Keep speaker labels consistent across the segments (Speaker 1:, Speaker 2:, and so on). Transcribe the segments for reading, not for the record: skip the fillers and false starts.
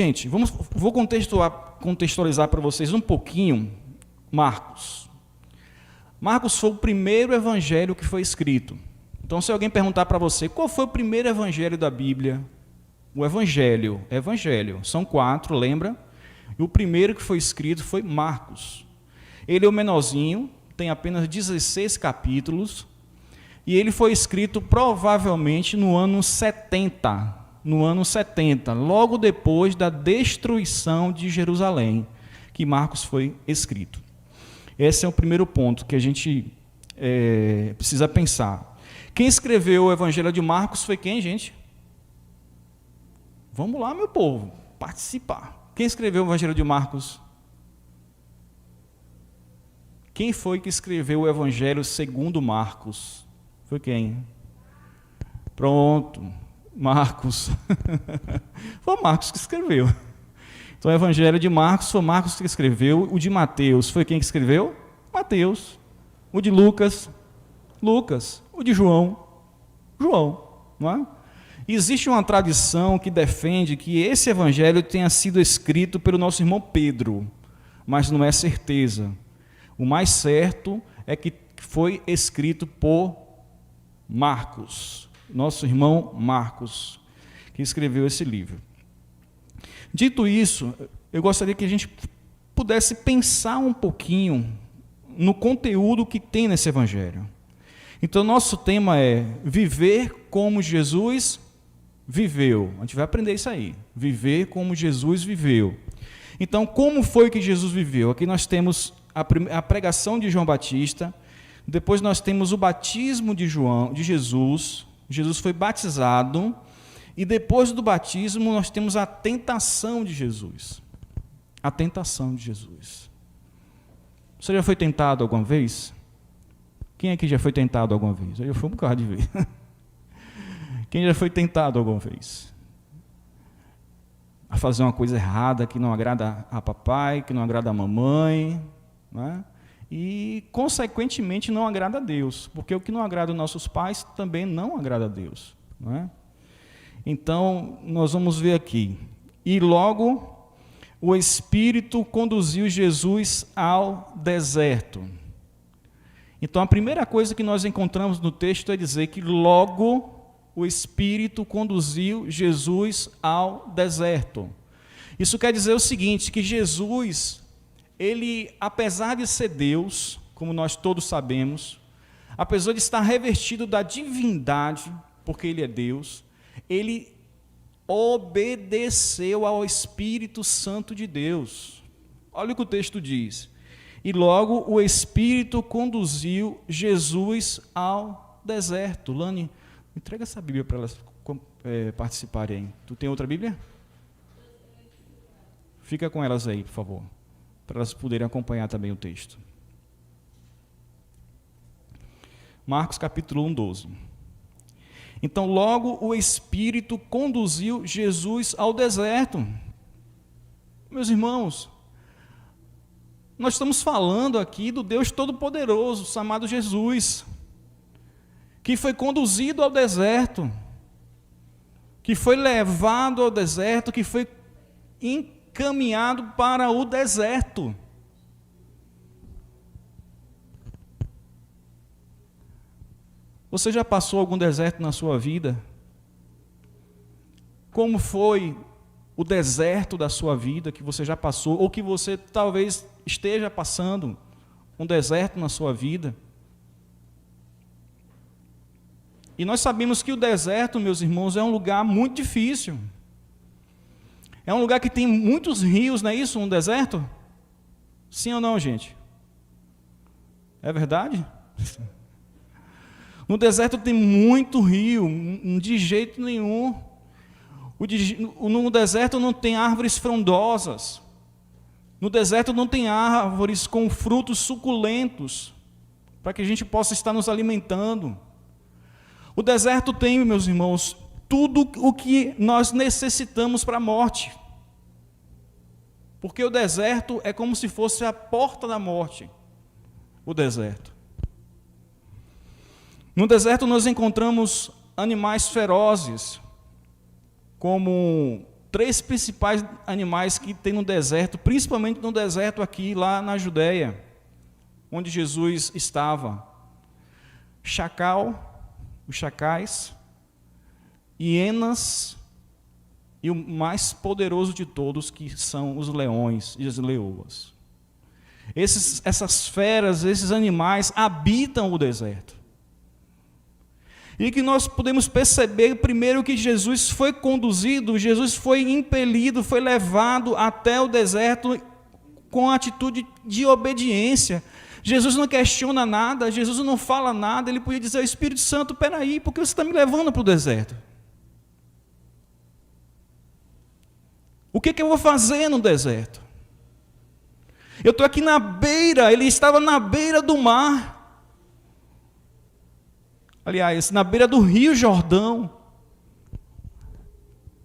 Speaker 1: Gente, vou contextualizar para vocês um pouquinho Marcos. Marcos foi o primeiro evangelho que foi escrito. Então, se alguém perguntar para você, qual foi o primeiro evangelho da Bíblia? O evangelho, são 4, lembra? E o primeiro que foi escrito foi Marcos. Ele é o menorzinho, tem apenas 16 capítulos, e ele foi escrito provavelmente no ano 70, logo depois da destruição de Jerusalém, que Marcos foi escrito. Esse é o primeiro ponto que a gente precisa pensar. Quem escreveu o Evangelho de Marcos foi quem, gente? Vamos lá, meu povo, participar. Quem escreveu o Evangelho de Marcos? Quem foi que escreveu o Evangelho segundo Marcos? Foi quem? Pronto, Marcos. Foi Marcos que escreveu. Então, o Evangelho de Marcos foi Marcos que escreveu. O de Mateus foi quem que escreveu? Mateus. O de Lucas? Lucas. O de João? João. Não é? Existe uma tradição que defende que esse Evangelho tenha sido escrito pelo nosso irmão Pedro, mas não é certeza. O mais certo é que foi escrito por Marcos, nosso irmão Marcos, que escreveu esse livro. Dito isso, eu gostaria que a gente pudesse pensar um pouquinho no conteúdo que tem nesse Evangelho. Então, nosso tema é viver como Jesus viveu. A gente vai aprender isso aí, viver como Jesus viveu. Então, como foi que Jesus viveu? Aqui nós temos a pregação de João Batista, depois nós temos o batismo de Jesus. Jesus foi batizado, e depois do batismo nós temos a tentação de Jesus. A tentação de Jesus. Você já foi tentado alguma vez? Quem aqui já foi tentado alguma vez? Eu já fui um bocado de vez. Quem já foi tentado alguma vez? A fazer uma coisa errada que não agrada a papai, que não agrada a mamãe, né? E, consequentemente, não agrada a Deus, porque o que não agrada aos nossos pais também não agrada a Deus, não é? Então, nós vamos ver aqui. E logo, o Espírito conduziu Jesus ao deserto. Então, a primeira coisa que nós encontramos no texto é dizer que logo o Espírito conduziu Jesus ao deserto. Isso quer dizer o seguinte, que Jesus, ele, apesar de ser Deus, como nós todos sabemos, apesar de estar revestido da divindade, porque ele é Deus, ele obedeceu ao Espírito Santo de Deus. Olha o que o texto diz. E logo o Espírito conduziu Jesus ao deserto. Lani, entrega essa Bíblia para elas participarem. Tu tem outra Bíblia? Fica com elas aí, por favor, para elas poderem acompanhar também o texto. Marcos capítulo 1, 12. Então, logo o Espírito conduziu Jesus ao deserto. Meus irmãos, nós estamos falando aqui do Deus Todo-Poderoso, chamado Jesus, que foi conduzido ao deserto, que foi levado ao deserto, que foi encaminhado para o deserto. Você já passou algum deserto na sua vida? Como foi o deserto da sua vida que você já passou, ou que você talvez esteja passando um deserto na sua vida? E nós sabemos que o deserto, meus irmãos, é um lugar muito difícil. É um lugar que tem muitos rios, não é isso, um deserto? Sim ou não, gente? É verdade? No deserto tem muito rio, de jeito nenhum. No deserto não tem árvores frondosas. No deserto não tem árvores com frutos suculentos, para que a gente possa estar nos alimentando. O deserto tem, meus irmãos, tudo o que nós necessitamos para a morte. Porque o deserto é como se fosse a porta da morte. O deserto. No deserto nós encontramos animais ferozes, como 3 principais animais que tem no deserto, principalmente no deserto aqui, lá na Judéia, onde Jesus estava. Chacal, os chacais, hienas e o mais poderoso de todos, que são os leões e as leoas. Essas feras, esses animais habitam o deserto. E que nós podemos perceber, primeiro, que Jesus foi conduzido, Jesus foi impelido, foi levado até o deserto com a atitude de obediência. Jesus não questiona nada, Jesus não fala nada, ele podia dizer: Espírito Santo, peraí, por que você está me levando para o deserto? O que eu vou fazer no deserto? Eu estou aqui na beira, ele estava na beira do mar. Aliás, na beira do Rio Jordão,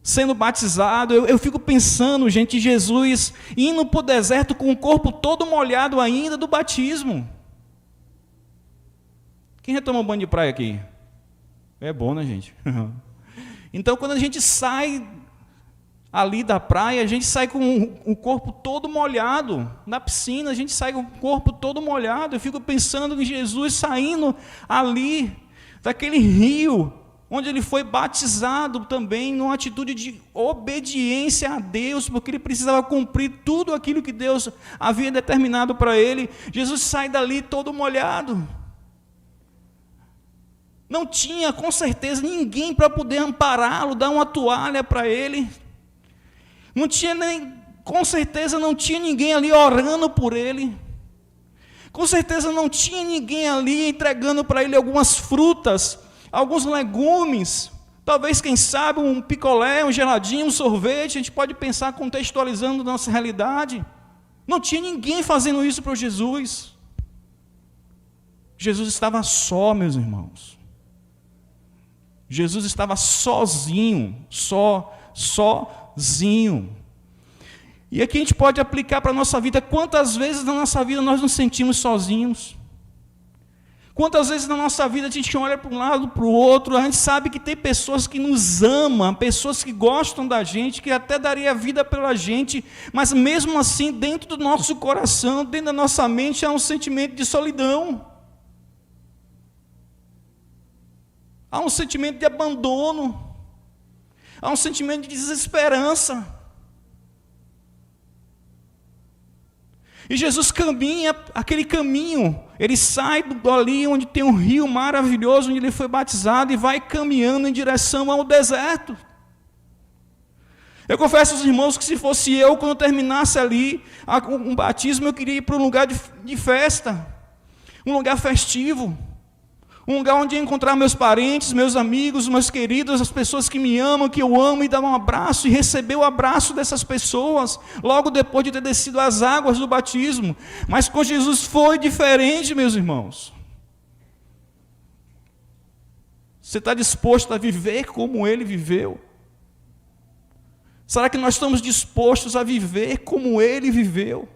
Speaker 1: sendo batizado. Eu fico pensando, gente, Jesus indo para o deserto com o corpo todo molhado ainda do batismo. Quem já tomou banho de praia aqui? É bom, né, gente? Então, quando a gente sai ali da praia, a gente sai com o corpo todo molhado. Na piscina, a gente sai com o corpo todo molhado. Eu fico pensando em Jesus saindo ali daquele rio, onde ele foi batizado também, numa atitude de obediência a Deus, porque ele precisava cumprir tudo aquilo que Deus havia determinado para ele. Jesus sai dali todo molhado. Não tinha, com certeza, ninguém para poder ampará-lo, dar uma toalha para ele. Não tinha nem, com certeza não tinha ninguém ali orando por ele. Com certeza não tinha ninguém ali entregando para ele algumas frutas, alguns legumes, talvez, quem sabe, um picolé, um geladinho, um sorvete. A gente pode pensar contextualizando nossa realidade. Não tinha ninguém fazendo isso para Jesus. Jesus estava só, meus irmãos. Jesus estava sozinho, sozinho. E aqui a gente pode aplicar para a nossa vida. Quantas vezes na nossa vida nós nos sentimos sozinhos? Quantas vezes na nossa vida a gente olha para um lado, para o outro, a gente sabe que tem pessoas que nos amam, pessoas que gostam da gente, que até daria a vida pela gente, mas mesmo assim, dentro do nosso coração, dentro da nossa mente, há um sentimento de solidão. Há um sentimento de abandono. Há um sentimento de desesperança. E Jesus caminha aquele caminho, ele sai dali onde tem um rio maravilhoso, onde ele foi batizado, e vai caminhando em direção ao deserto. Eu confesso aos irmãos que se fosse eu, quando terminasse ali um batismo, eu queria ir para um lugar de festa, um lugar festivo, um lugar onde ia encontrar meus parentes, meus amigos, meus queridos, as pessoas que me amam, que eu amo, e dar um abraço, e receber o abraço dessas pessoas, logo depois de ter descido as águas do batismo. Mas com Jesus foi diferente, meus irmãos. Você está disposto a viver como ele viveu? Será que nós estamos dispostos a viver como ele viveu?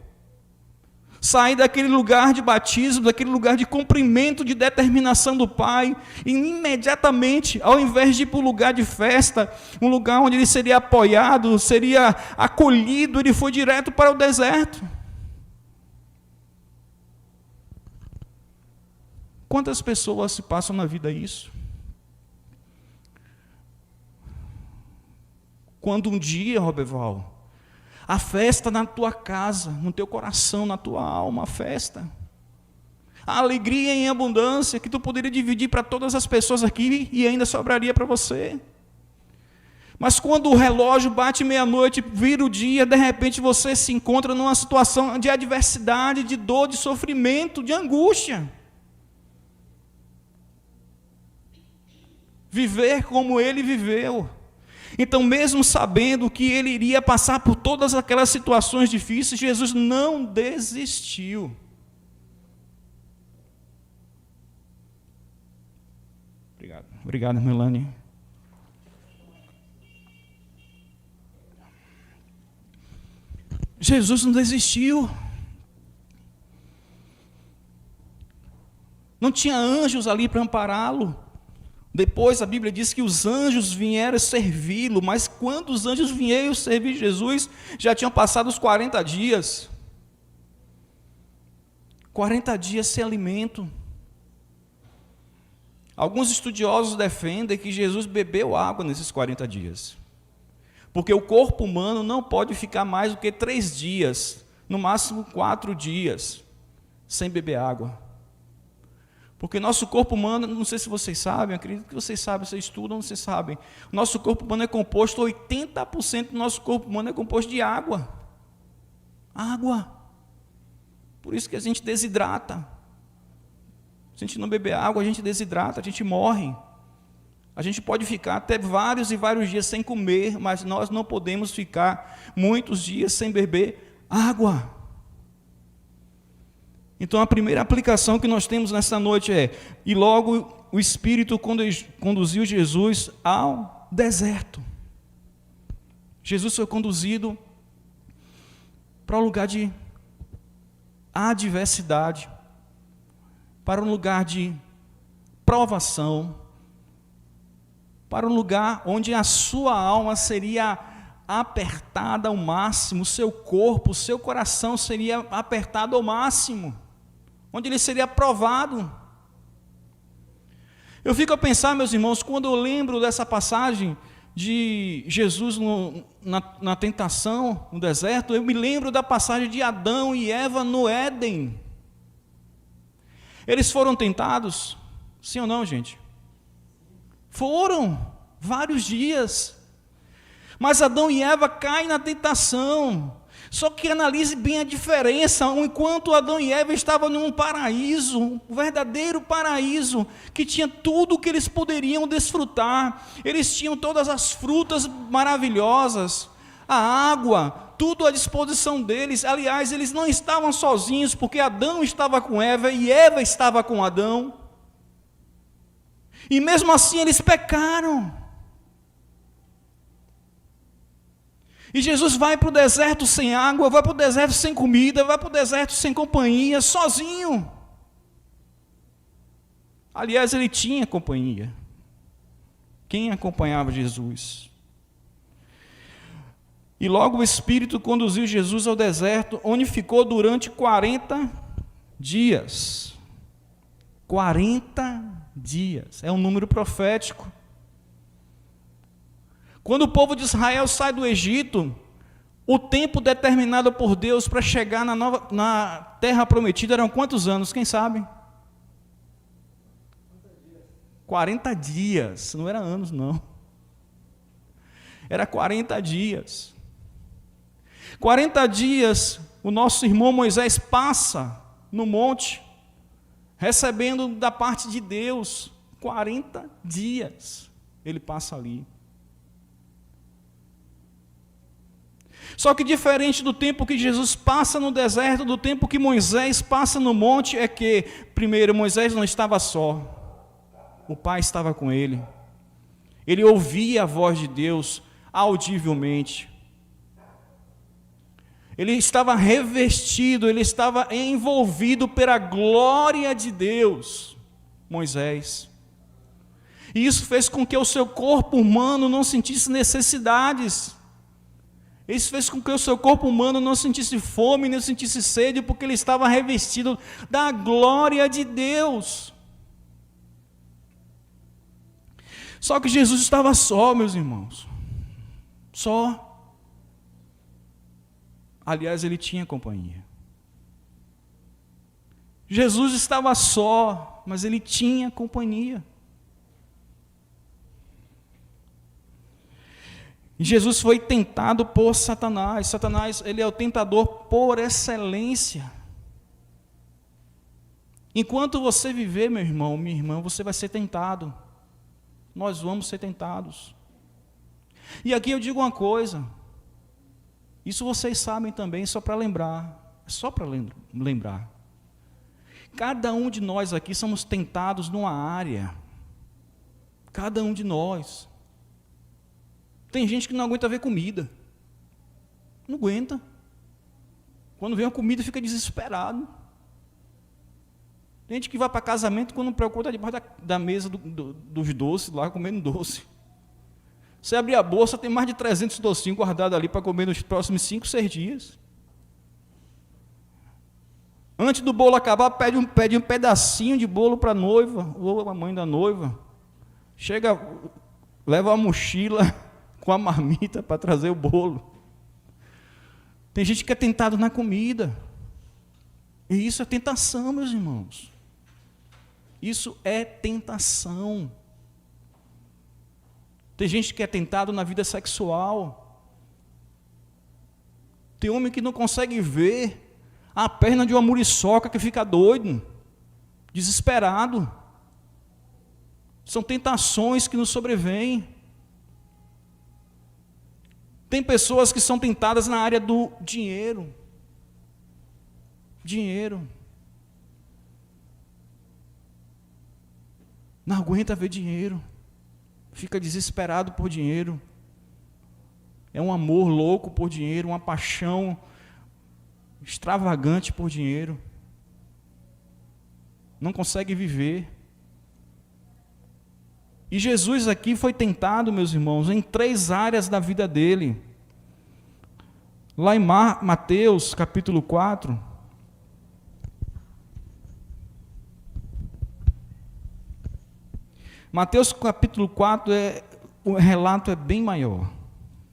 Speaker 1: Sair daquele lugar de batismo, daquele lugar de cumprimento de determinação do Pai, e imediatamente, ao invés de ir para o lugar de festa, um lugar onde ele seria apoiado, seria acolhido, ele foi direto para o deserto. Quantas pessoas se passam na vida isso? Quando um dia, Roberval, a festa na tua casa, no teu coração, na tua alma, a festa. A alegria em abundância que tu poderia dividir para todas as pessoas aqui e ainda sobraria para você. Mas quando o relógio bate meia-noite, vira o dia, de repente você se encontra numa situação de adversidade, de dor, de sofrimento, de angústia. Viver como ele viveu. Então, mesmo sabendo que ele iria passar por todas aquelas situações difíceis, Jesus não desistiu. Obrigado, Melanie. Jesus não desistiu. Não tinha anjos ali para ampará-lo. Depois a Bíblia diz que os anjos vieram servi-lo, mas quando os anjos vieram servir Jesus, já tinham passado os 40 dias. 40 dias sem alimento. Alguns estudiosos defendem que Jesus bebeu água nesses 40 dias. Porque o corpo humano não pode ficar mais do que 3 dias, no máximo 4 dias, sem beber água. Porque nosso corpo humano, não sei se vocês sabem, acredito que vocês sabem, vocês estudam, vocês sabem. O nosso corpo humano é composto, 80% do nosso corpo humano é composto de água. Água. Por isso que a gente desidrata. Se a gente não beber água, a gente desidrata, a gente morre. A gente pode ficar até vários e vários dias sem comer, mas nós não podemos ficar muitos dias sem beber água. Então a primeira aplicação que nós temos nessa noite é: e logo o Espírito conduziu Jesus ao deserto. Jesus foi conduzido para um lugar de adversidade, para um lugar de provação, para um lugar onde a sua alma seria apertada ao máximo, o seu corpo, o seu coração seria apertado ao máximo, onde ele seria provado. Eu fico a pensar, meus irmãos, quando eu lembro dessa passagem de Jesus na tentação, no deserto, eu me lembro da passagem de Adão e Eva no Éden. Eles foram tentados? Sim ou não, gente? Foram, vários dias. Mas Adão e Eva caem na tentação. Só que analise bem a diferença. Enquanto Adão e Eva estavam num paraíso, um verdadeiro paraíso, que tinha tudo o que eles poderiam desfrutar. Eles tinham todas as frutas maravilhosas, a água, tudo à disposição deles. Aliás, eles não estavam sozinhos, porque Adão estava com Eva e Eva estava com Adão. E mesmo assim eles pecaram. E Jesus vai para o deserto sem água, vai para o deserto sem comida, vai para o deserto sem companhia, sozinho. Aliás, ele tinha companhia. Quem acompanhava Jesus? E logo o Espírito conduziu Jesus ao deserto, onde ficou durante 40 dias. 40 dias, é um número profético. Quando o povo de Israel sai do Egito, o tempo determinado por Deus para chegar na terra prometida eram quantos anos? Quem sabe? 40 dias, não era anos não. Era 40 dias. 40 dias o nosso irmão Moisés passa no monte, recebendo da parte de Deus. 40 dias ele passa ali. Só que diferente do tempo que Jesus passa no deserto, do tempo que Moisés passa no monte, é que, primeiro, Moisés não estava só, o Pai estava com ele. Ele ouvia a voz de Deus audivelmente. Ele estava revestido, ele estava envolvido pela glória de Deus, Moisés. E isso fez com que o seu corpo humano não sentisse necessidades. Isso fez com que o seu corpo humano não sentisse fome, nem sentisse sede, porque ele estava revestido da glória de Deus. Só que Jesus estava só, meus irmãos. Só. Aliás, ele tinha companhia. Jesus estava só, mas ele tinha companhia. E Jesus foi tentado por Satanás. Satanás, ele é o tentador por excelência. Enquanto você viver, meu irmão, minha irmã, você vai ser tentado. Nós vamos ser tentados. E aqui eu digo uma coisa. Isso vocês sabem também, só para lembrar. É só para lembrar. Cada um de nós aqui somos tentados numa área. Cada um de nós. Tem gente que não aguenta ver comida. Não aguenta. Quando vem a comida fica desesperado. Tem gente que vai para casamento quando procura debaixo da mesa dos doces, lá comendo doce. Você abrir a bolsa, tem mais de 300 docinhos guardados ali para comer nos próximos 5, 6 dias. Antes do bolo acabar, pede um pedacinho de bolo para a noiva, ou a mãe da noiva. Chega, leva a mochila com a marmita para trazer o bolo. Tem gente que é tentado na comida. E isso é tentação, meus irmãos. Isso é tentação. Tem gente que é tentado na vida sexual. Tem homem que não consegue ver a perna de uma muriçoca que fica doido, desesperado. São tentações que nos sobrevêm. Tem pessoas que são tentadas na área do dinheiro. Dinheiro. Não aguenta ver dinheiro. Fica desesperado por dinheiro. É um amor louco por dinheiro, uma paixão extravagante por dinheiro. Não consegue viver. E Jesus aqui foi tentado, meus irmãos, em 3 áreas da vida dele. Lá em Mateus, capítulo 4. Mateus, capítulo 4, o relato é bem maior,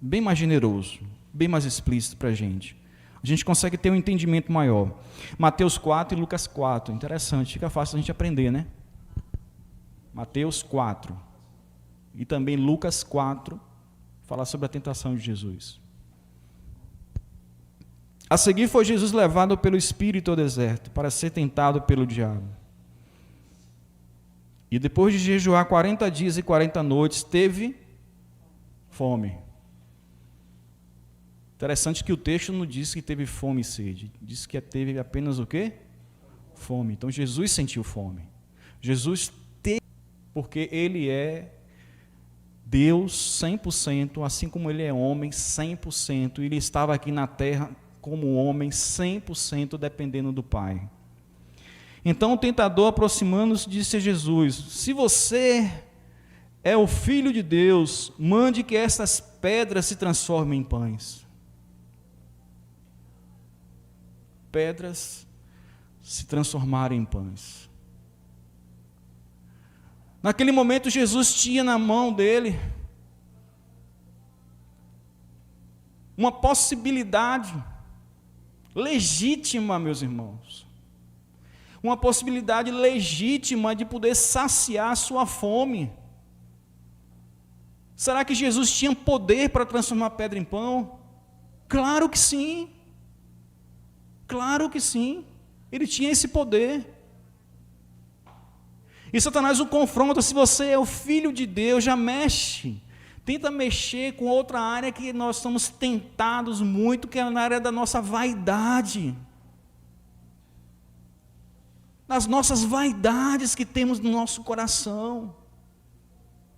Speaker 1: bem mais generoso, bem mais explícito para a gente. A gente consegue ter um entendimento maior. Mateus 4 e Lucas 4. Interessante, fica fácil a gente aprender, né? Mateus 4. E também Lucas 4, fala sobre a tentação de Jesus. A seguir foi Jesus levado pelo Espírito ao deserto, para ser tentado pelo diabo. E depois de jejuar 40 dias e 40 noites, teve fome. Interessante que o texto não diz que teve fome e sede. Diz que teve apenas o quê? Fome. Então Jesus sentiu fome. Jesus teve, porque Ele é Deus 100%, assim como Ele é homem 100%. Ele estava aqui na terra como homem 100%, dependendo do Pai. Então o tentador, aproximando-se, disse a Jesus: se você é o Filho de Deus, mande que essas pedras se transformem em pães. Pedras se transformarem em pães. Naquele momento Jesus tinha na mão dele uma possibilidade legítima, meus irmãos. Uma possibilidade legítima de poder saciar a sua fome. Será que Jesus tinha poder para transformar pedra em pão? Claro que sim. Claro que sim. Ele tinha esse poder. E Satanás o confronta: se você é o Filho de Deus, já mexe. Tenta mexer com outra área que nós estamos tentados muito, que é na área da nossa vaidade. Nas nossas vaidades que temos no nosso coração.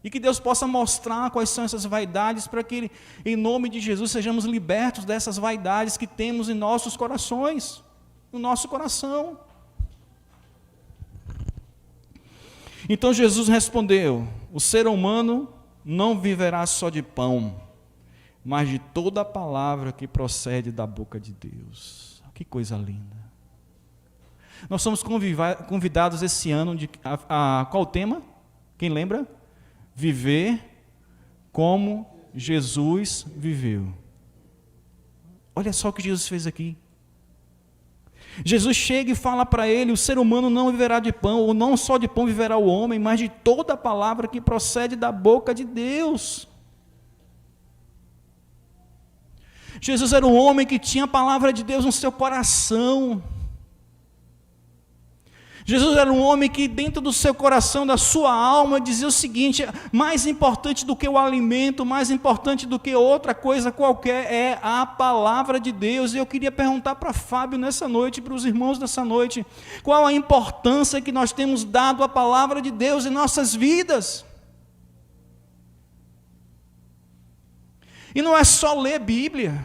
Speaker 1: E que Deus possa mostrar quais são essas vaidades, para que, em nome de Jesus, sejamos libertos dessas vaidades que temos em nossos corações, no nosso coração. Então Jesus respondeu: o ser humano não viverá só de pão, mas de toda a palavra que procede da boca de Deus. Que coisa linda. Nós somos convidados esse ano a qual tema? Quem lembra? Viver como Jesus viveu. Olha só o que Jesus fez aqui. Jesus chega e fala para ele: o ser humano não viverá de pão, ou não só de pão viverá o homem, mas de toda a palavra que procede da boca de Deus. Jesus era um homem que tinha a palavra de Deus no seu coração. Jesus era um homem que dentro do seu coração, da sua alma, dizia o seguinte: mais importante do que o alimento, mais importante do que outra coisa qualquer, é a palavra de Deus. E eu queria perguntar para Fábio nessa noite, para os irmãos nessa noite, qual a importância que nós temos dado à palavra de Deus em nossas vidas? E não é só ler Bíblia.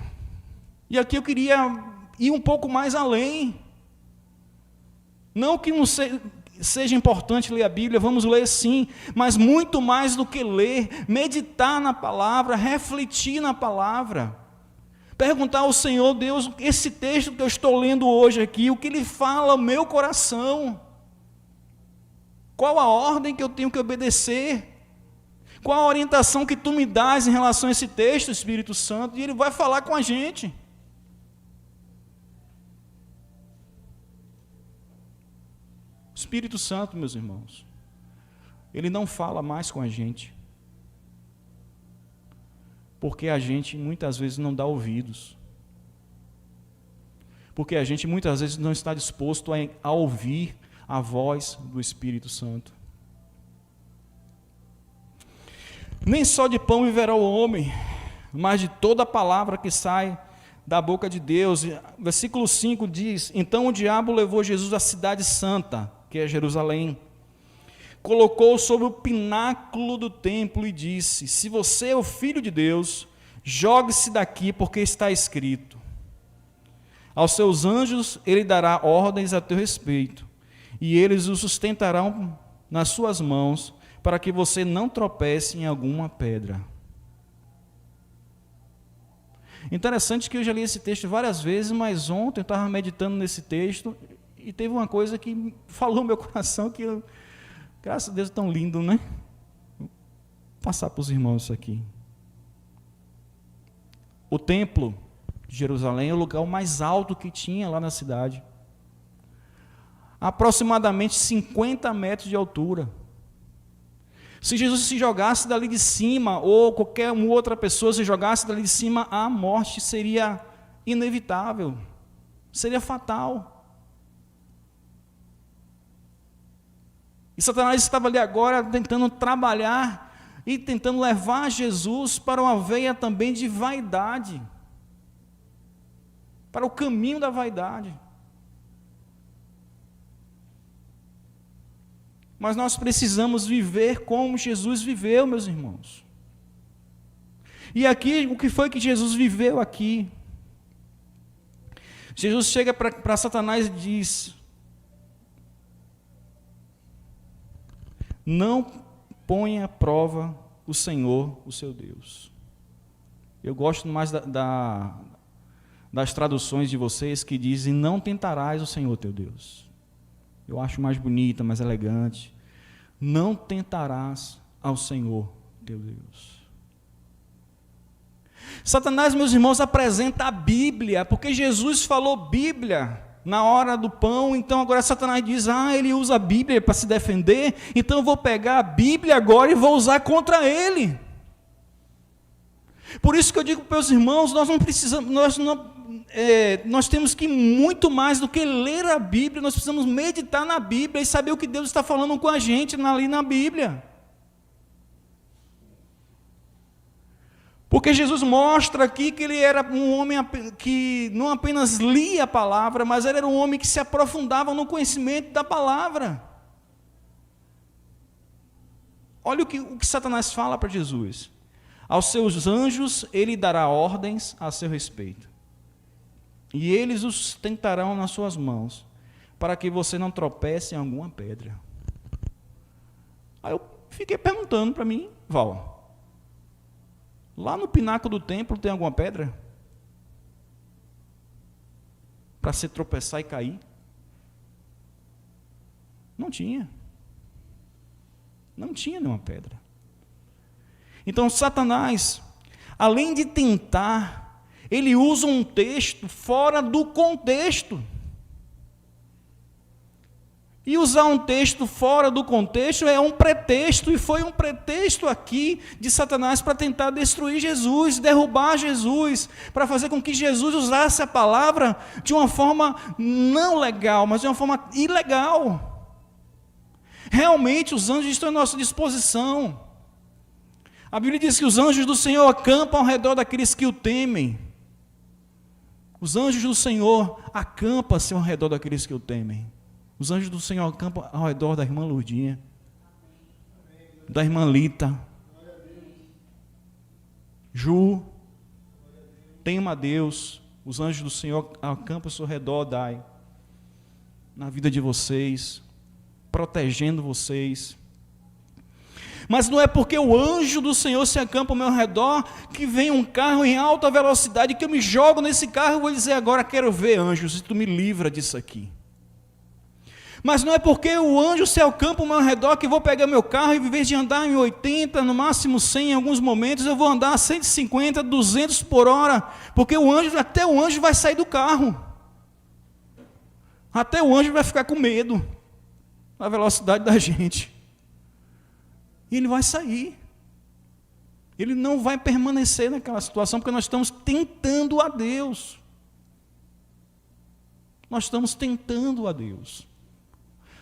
Speaker 1: E aqui eu queria ir um pouco mais além. Não que não seja, seja importante ler a Bíblia, vamos ler sim, mas muito mais do que ler, meditar na palavra, refletir na palavra, perguntar ao Senhor, Deus, esse texto que eu estou lendo hoje aqui, o que ele fala ao meu coração? Qual a ordem que eu tenho que obedecer? Qual a orientação que tu me dás em relação a esse texto, Espírito Santo? E ele vai falar com a gente. Espírito Santo, meus irmãos, ele não fala mais com a gente, porque a gente muitas vezes não dá ouvidos, porque a gente muitas vezes não está disposto a ouvir a voz do Espírito Santo. Nem só de pão viverá o homem, mas de toda a palavra que sai da boca de Deus. Versículo 5 diz: então o diabo levou Jesus à cidade santa, que é Jerusalém, colocou sobre o pináculo do templo e disse: se você é o Filho de Deus, jogue-se daqui, porque está escrito: aos seus anjos ele dará ordens a teu respeito, e eles o sustentarão nas suas mãos, para que você não tropece em alguma pedra. Interessante que eu já li esse texto várias vezes, mas ontem eu estava meditando nesse texto e teve uma coisa que falou no meu coração que, graças a Deus, é tão lindo, né? Vou passar para os irmãos isso aqui. O templo de Jerusalém é o lugar mais alto que tinha lá na cidade. Aproximadamente 50 metros de altura. Se Jesus se jogasse dali de cima, ou qualquer outra pessoa se jogasse dali de cima, a morte seria inevitável, seria fatal. E Satanás estava ali agora tentando trabalhar e tentando levar Jesus para uma veia também de vaidade, para o caminho da vaidade. Mas nós precisamos viver como Jesus viveu, meus irmãos. E aqui, o que foi que Jesus viveu aqui? Jesus chega para Satanás e diz: não ponha à prova o Senhor, o seu Deus. Eu gosto mais das traduções de vocês que dizem: não tentarás o Senhor teu Deus. Eu acho mais bonita, mais elegante. Não tentarás ao Senhor teu Deus. Satanás, meus irmãos, apresenta a Bíblia, porque Jesus falou Bíblia na hora do pão, então agora Satanás diz: ele usa a Bíblia para se defender, então eu vou pegar a Bíblia agora e vou usar contra ele. Por isso que eu digo para os irmãos, nós não precisamos, nós temos que muito mais do que ler a Bíblia, nós precisamos meditar na Bíblia e saber o que Deus está falando com a gente ali na Bíblia. Porque Jesus mostra aqui que ele era um homem que não apenas lia a palavra, mas ele era um homem que se aprofundava no conhecimento da palavra. Olha o que Satanás fala para Jesus: aos seus anjos ele dará ordens a seu respeito, e eles os sustentarão nas suas mãos, para que você não tropece em alguma pedra. Aí eu fiquei perguntando para mim: Val, lá no pináculo do templo tem alguma pedra? Para você tropeçar e cair? Não tinha. Não tinha nenhuma pedra. Então Satanás, além de tentar, ele usa um texto fora do contexto. E usar um texto fora do contexto é um pretexto, e foi um pretexto aqui de Satanás para tentar destruir Jesus, derrubar Jesus, para fazer com que Jesus usasse a palavra de uma forma não legal, mas de uma forma ilegal. Realmente os anjos estão à nossa disposição. A Bíblia diz que os anjos do Senhor acampam ao redor daqueles que o temem. Os anjos do Senhor acampam-se ao redor daqueles que o temem. Os anjos do Senhor acampam ao redor da irmã Lourdinha, da irmã Lita, Ju, tema a Deus. Os anjos do Senhor acampam ao seu redor, Dai, na vida de vocês. protegendo vocês. Mas não é porque o anjo do Senhor se acampa ao meu redor, que vem um carro em alta velocidade, que eu me jogo nesse carro e vou dizer agora, quero ver, anjo, se tu me livra disso aqui. Mas não é porque o anjo se acampa ao meu redor, que eu vou pegar meu carro e em vez de andar em 80, no máximo 100 em alguns momentos, eu vou andar a 150, 200 por hora, porque até o anjo vai sair do carro. Até o anjo vai ficar com medo da velocidade da gente. E ele vai sair. Ele não vai permanecer naquela situação, porque nós estamos tentando a Deus. Nós estamos tentando a Deus.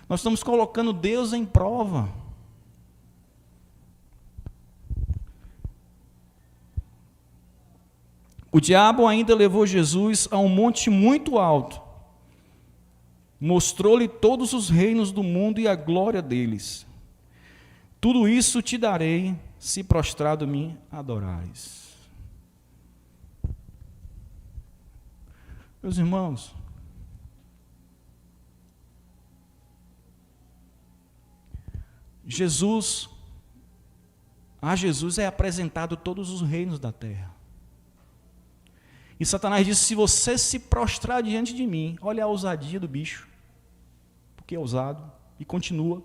Speaker 1: Nós estamos colocando Deus em prova. O diabo ainda levou Jesus a um monte muito alto. Mostrou-lhe todos os reinos do mundo e a glória deles. Tudo isso te darei, se prostrado me adorares. Meus irmãos, a Jesus é apresentado todos os reinos da terra. E Satanás disse, se você se prostrar diante de mim, olha a ousadia do bicho, porque é ousado, e continua.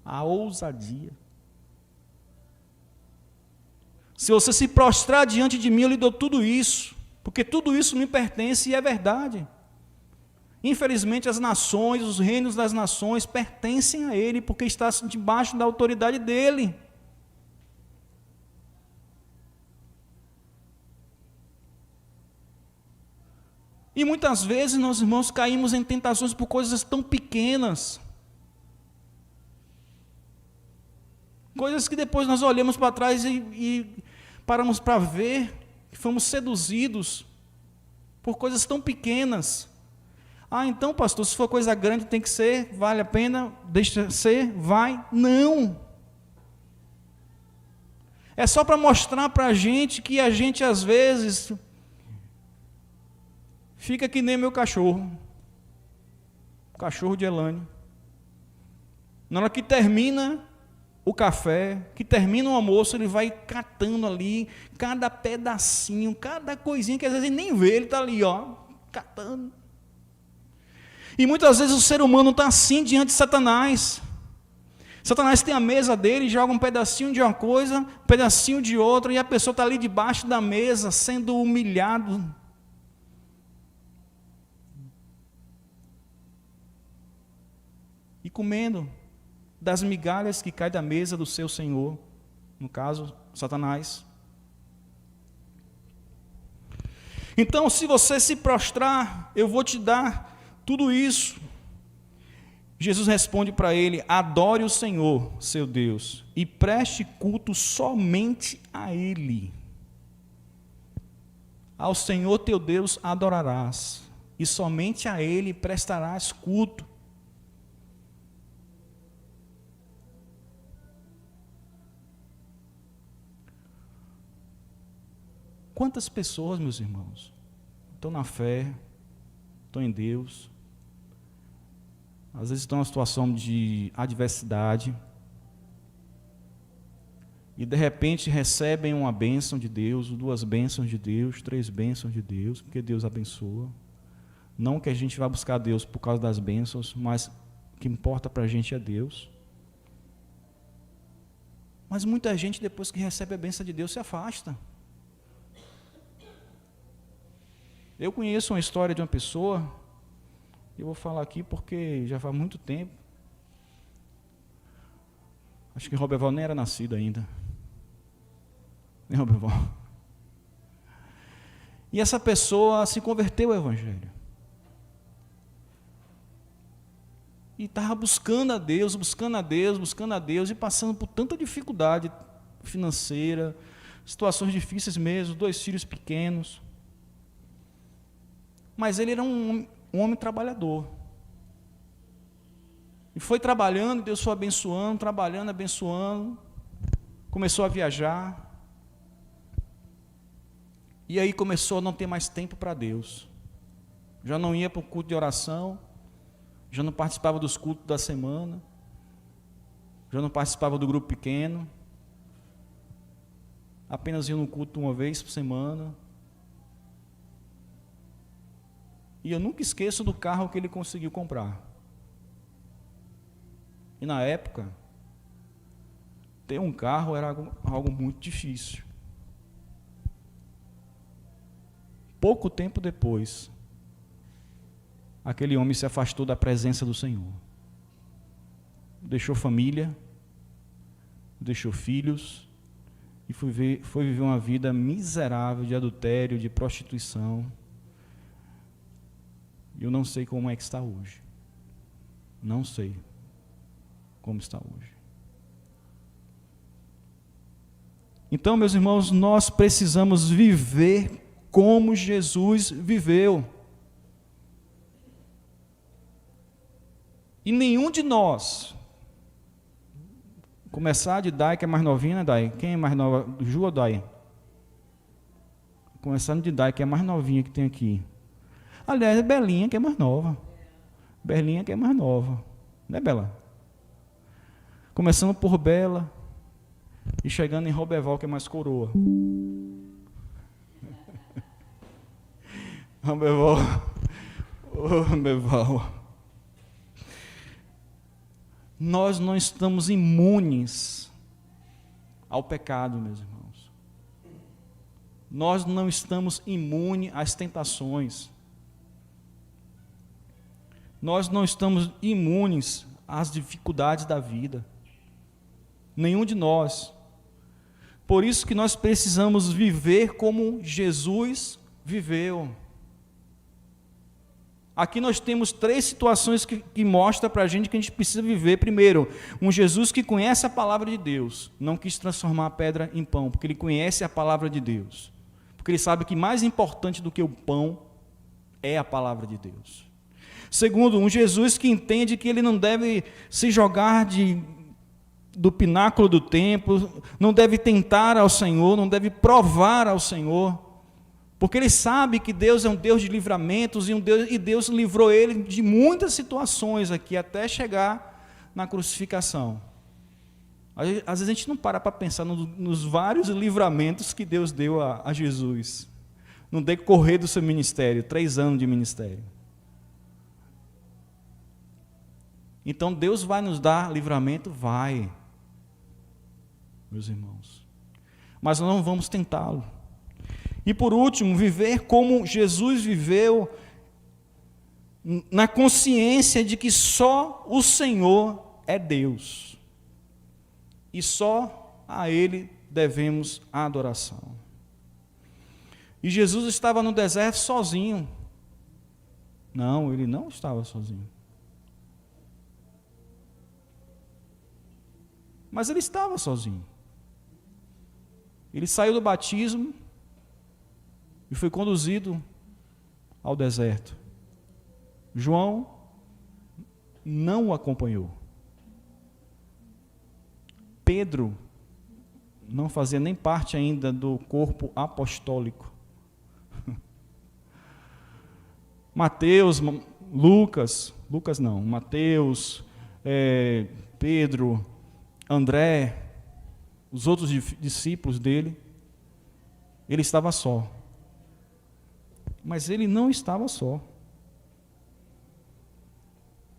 Speaker 1: A ousadia. Se você se prostrar diante de mim, eu lhe dou tudo isso, porque tudo isso me pertence e é verdade. Infelizmente, as nações, os reinos das nações pertencem a ele, porque está debaixo da autoridade dele. E muitas vezes, nós irmãos, caímos em tentações por coisas tão pequenas. Coisas que depois nós olhamos para trás e paramos para ver que fomos seduzidos por coisas tão pequenas. Ah, então, pastor, se for coisa grande tem que ser, vale a pena, deixa ser, vai. Não. É só para mostrar para a gente que a gente, às vezes, fica que nem meu cachorro. O cachorro de Elane. Na hora que termina o café, que termina o almoço, ele vai catando ali cada pedacinho, cada coisinha que às vezes ele nem vê, ele está ali, ó, catando. E muitas vezes o ser humano está assim diante de Satanás. Satanás tem a mesa dele, joga um pedacinho de uma coisa, um pedacinho de outra, e a pessoa está ali debaixo da mesa, sendo humilhado. E comendo das migalhas que caem da mesa do seu Senhor, no caso, Satanás. Então, se você se prostrar, eu vou te dar tudo isso. Jesus responde para ele, adore o Senhor, seu Deus, e preste culto somente a Ele. Ao Senhor teu Deus adorarás, e somente a Ele prestarás culto. Quantas pessoas, meus irmãos, estão na fé, estão em Deus, às vezes estão em uma situação de adversidade, e de repente recebem uma bênção de Deus, 2 bênçãos de Deus, 3 bênçãos de Deus, porque Deus abençoa. Não que a gente vá buscar Deus por causa das bênçãos, mas o que importa para a gente é Deus. Mas muita gente, depois que recebe a bênção de Deus, se afasta. Eu conheço uma história de uma pessoa, eu vou falar aqui porque já faz muito tempo, acho que Roberval nem era nascido ainda, nem Roberval. E essa pessoa se converteu ao Evangelho. E estava buscando a Deus, buscando a Deus, buscando a Deus, e passando por tanta dificuldade financeira, situações difíceis mesmo, 2 filhos pequenos. Mas ele era um homem trabalhador. E foi trabalhando, Deus foi abençoando, trabalhando, abençoando. Começou a viajar. E aí começou a não ter mais tempo para Deus. Já não ia para o culto de oração, já não participava dos cultos da semana, já não participava do grupo pequeno, apenas ia no culto uma vez por semana. E eu nunca esqueço do carro que ele conseguiu comprar. E na época, ter um carro era algo muito difícil. Pouco tempo depois, aquele homem se afastou da presença do Senhor. Deixou família, deixou filhos, e foi viver uma vida miserável de adultério, de prostituição. Eu não sei como é que está hoje. Não sei como está hoje. Então, meus irmãos, nós precisamos viver como Jesus viveu. E nenhum de nós, começar de Dai, que é mais novinha, né, Dai? Quem é mais nova? Ju ou Dai? Começando de Dai, que é a mais novinha que tem aqui. Aliás, é Belinha, que é mais nova. Belinha, que é mais nova. Né, Bela? Começando por Bela e chegando em Roberval, que é mais coroa. Roberval. Oh, Roberval. Nós não estamos imunes ao pecado, meus irmãos. Nós não estamos imunes às tentações. Nós não estamos imunes às dificuldades da vida. Nenhum de nós. Por isso que nós precisamos viver como Jesus viveu. Aqui nós temos 3 situações que mostram para a gente que a gente precisa viver. Primeiro, um Jesus que conhece a palavra de Deus, não quis transformar a pedra em pão, porque ele conhece a palavra de Deus. Porque ele sabe que mais importante do que o pão é a palavra de Deus. Segundo, um Jesus que entende que ele não deve se jogar do pináculo do templo, não deve tentar ao Senhor, não deve provar ao Senhor, porque ele sabe que Deus é um Deus de livramentos e Deus livrou ele de muitas situações aqui, até chegar na crucificação. Às vezes a gente não para pensar nos vários livramentos que Deus deu a Jesus, no decorrer do seu ministério, 3 anos de ministério. Então Deus vai nos dar livramento? Vai, meus irmãos. Mas nós não vamos tentá-lo. E por último, viver como Jesus viveu, na consciência de que só o Senhor é Deus. E só a Ele devemos a adoração. E Jesus estava no deserto sozinho. Não, Ele não estava sozinho. Mas Ele estava sozinho. Ele saiu do batismo e foi conduzido ao deserto. João não o acompanhou. Pedro não fazia nem parte ainda do corpo apostólico. Mateus, Mateus, Pedro, André, os outros discípulos dele, ele estava só. Mas ele não estava só.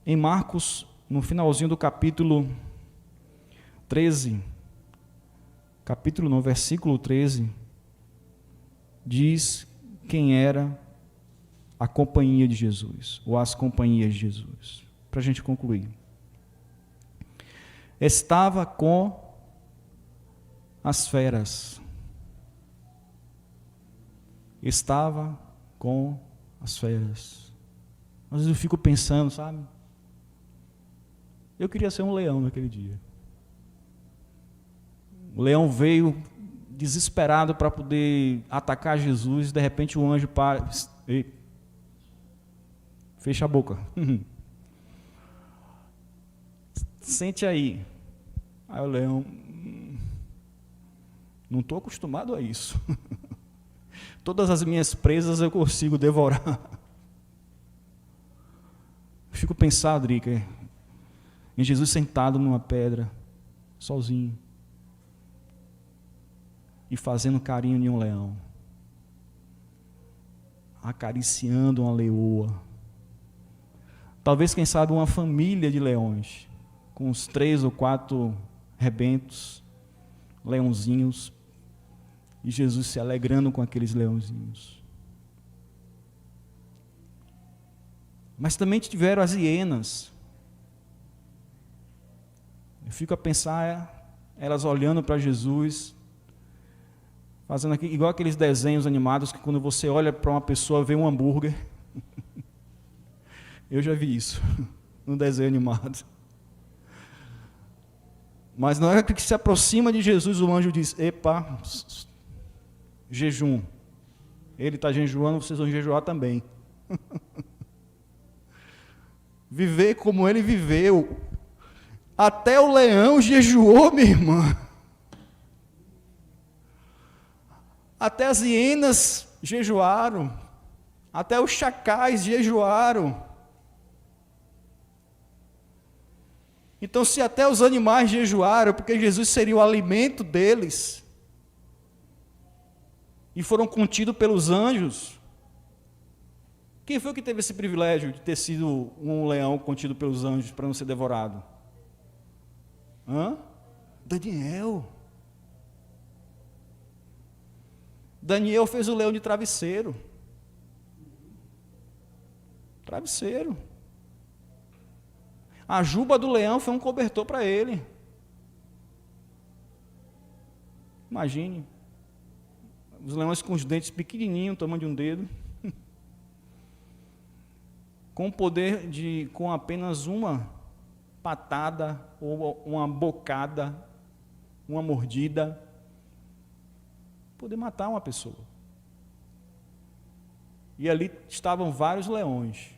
Speaker 1: Em Marcos, no finalzinho do capítulo 13, capítulo 9, versículo 13, diz quem era a companhia de Jesus, ou as companhias de Jesus. Para a gente concluir. Estava com as feras. Estava com as feras. Às vezes eu fico pensando, sabe? Eu queria ser um leão naquele dia. O leão veio desesperado para poder atacar Jesus, de repente o anjo para. Ei, fecha a boca. Sente aí. Aí o leão, não estou acostumado a isso. Todas as minhas presas eu consigo devorar. Eu fico pensando, Drica, em Jesus sentado numa pedra, sozinho, e fazendo carinho em um leão, acariciando uma leoa. Talvez, quem sabe, uma família de leões, com uns 3 ou 4 rebentos, leãozinhos, e Jesus se alegrando com aqueles leãozinhos. Mas também tiveram as hienas. Eu fico a pensar, elas olhando para Jesus, fazendo aqui, igual aqueles desenhos animados que quando você olha para uma pessoa, vê um hambúrguer. Eu já vi isso, num desenho animado. Mas na hora que se aproxima de Jesus, o anjo diz: epa, jejum. Ele está jejuando, vocês vão jejuar também. Viver como ele viveu. Até o leão jejuou, minha irmã. Até as hienas jejuaram. Até os chacais jejuaram. Então, se até os animais jejuaram, porque Jesus seria o alimento deles, e foram contidos pelos anjos, quem foi que teve esse privilégio de ter sido um leão contido pelos anjos para não ser devorado? Daniel. Daniel fez o leão de travesseiro. Travesseiro. A juba do leão foi um cobertor para ele. Imagine. Os leões com os dentes pequenininhos, tamanho de um dedo. Com o poder de, com apenas uma patada, ou uma bocada, uma mordida, poder matar uma pessoa. E ali estavam vários leões.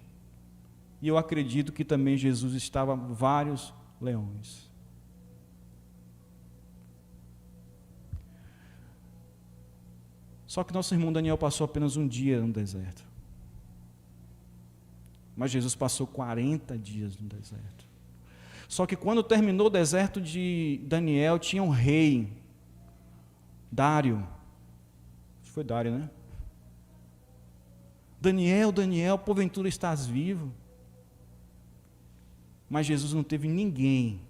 Speaker 1: E eu acredito que também Jesus estava vários leões. Só que nosso irmão Daniel passou apenas um dia no deserto. Mas Jesus passou 40 dias no deserto. Só que quando terminou o deserto de Daniel, tinha um rei, Dário. Foi Dário, né? Daniel, porventura estás vivo? Mas Jesus não teve ninguém.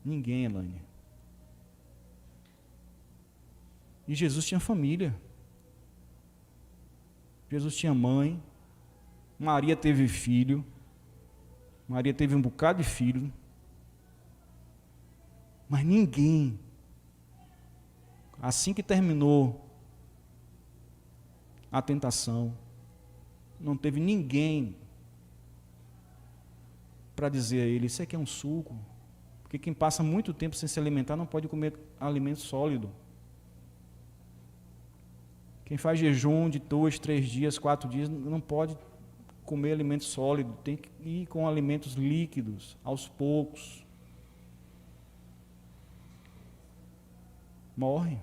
Speaker 1: Ninguém, Elane. E Jesus tinha família. Jesus tinha mãe. Maria teve filho. Maria teve um bocado de filho. Mas ninguém, assim que terminou a tentação, não teve ninguém para dizer a ele: isso aqui é um suco. Porque quem passa muito tempo sem se alimentar não pode comer alimento sólido. Quem faz jejum de 2, 3 dias, 4 dias, não pode comer alimento sólido, tem que ir com alimentos líquidos, aos poucos. Morre.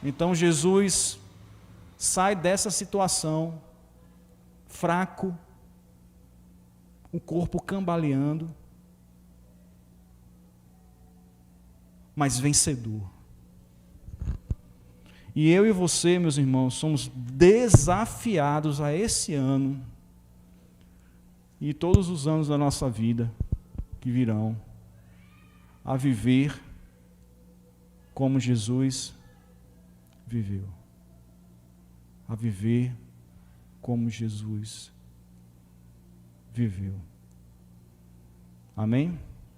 Speaker 1: Então Jesus sai dessa situação, fraco, o corpo cambaleando, mas vencedor. E eu e você, meus irmãos, somos desafiados a esse ano e todos os anos da nossa vida que virão, a viver como Jesus viveu. A viver como Jesus viveu. Amém?